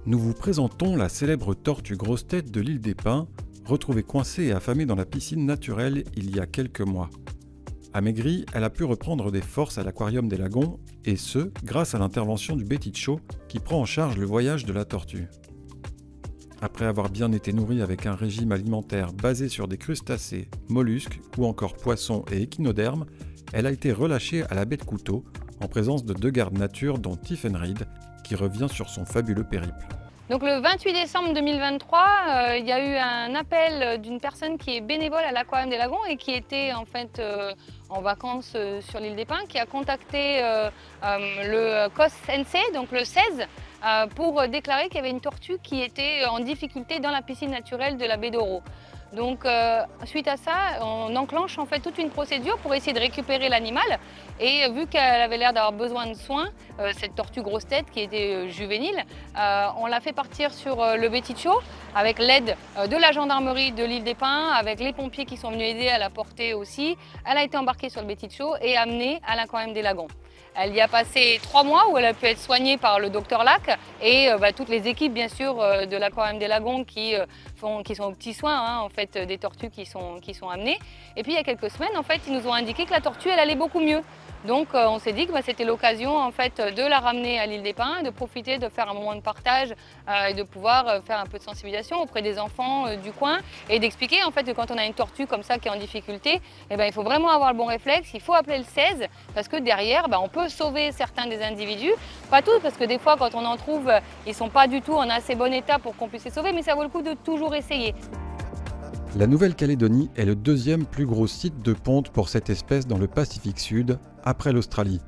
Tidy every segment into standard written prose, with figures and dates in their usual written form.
Nous vous présentons la célèbre tortue grosse-tête de l'île des Pins, retrouvée coincée et affamée dans la piscine naturelle il y a quelques mois. Amaigrie, elle a pu reprendre des forces à l'aquarium des Lagons, et ce, grâce à l'intervention du Betticho qui prend en charge le voyage de la tortue. Après avoir bien été nourrie avec un régime alimentaire basé sur des crustacés, mollusques ou encore poissons et échinodermes, elle a été relâchée à la baie de Couteau, en présence de 2 gardes nature dont Tiffen Reed, qui revient sur son fabuleux périple. Donc le 28 décembre 2023, il y a eu un appel d'une personne qui est bénévole à l'Aquarium des Lagons et qui était en fait en vacances sur l'île des Pins, qui a contacté le COS NC, donc le 16, pour déclarer qu'il y avait une tortue qui était en difficulté dans la piscine naturelle de la baie d'Oro. Donc suite à ça, on enclenche en fait toute une procédure pour essayer de récupérer l'animal. Et vu qu'elle avait l'air d'avoir besoin de soins, cette tortue grosse tête qui était juvénile, on l'a fait partir sur le Betticho avec l'aide de la gendarmerie de l'île des Pins, avec les pompiers qui sont venus aider à la porter aussi. Elle a été embarquée sur le Betticho et amenée à l'Aquarium des Lagons. Elle y a passé 3 mois où elle a pu être soignée par le docteur Lac et toutes les équipes bien sûr de l'Aquarium des Lagons qui sont aux petits soins en fait, des tortues qui sont amenées. Et puis il y a quelques semaines en fait, ils nous ont indiqué que la tortue elle allait beaucoup mieux. Donc on s'est dit que c'était l'occasion en fait, de la ramener à l'île des Pins, de profiter de faire un moment de partage et de pouvoir faire un peu de sensibilisation auprès des enfants du coin et d'expliquer en fait, que quand on a une tortue comme ça qui est en difficulté, il faut vraiment avoir le bon réflexe, il faut appeler le 16 parce que derrière on peut sauver certains des individus, pas tous parce que des fois quand on en trouve, ils ne sont pas du tout en assez bon état pour qu'on puisse les sauver, mais ça vaut le coup de toujours essayer. La Nouvelle-Calédonie est le 2e plus gros site de ponte pour cette espèce dans le Pacifique Sud, après l'Australie.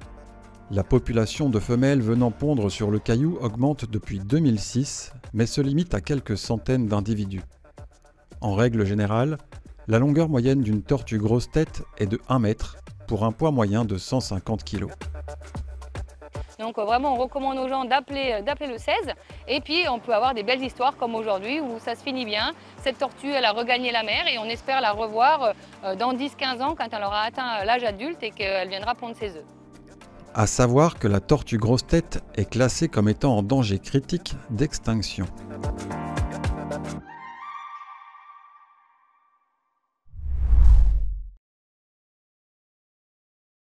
La population de femelles venant pondre sur le caillou augmente depuis 2006, mais se limite à quelques centaines d'individus. En règle générale, la longueur moyenne d'une tortue grosse tête est de 1 mètre, pour un poids moyen de 150 kg. Donc vraiment, on recommande aux gens d'appeler le 16 et puis on peut avoir des belles histoires comme aujourd'hui où ça se finit bien. Cette tortue, elle a regagné la mer et on espère la revoir dans 10-15 ans quand elle aura atteint l'âge adulte et qu'elle viendra pondre ses œufs. À savoir que la tortue grosse tête est classée comme étant en danger critique d'extinction.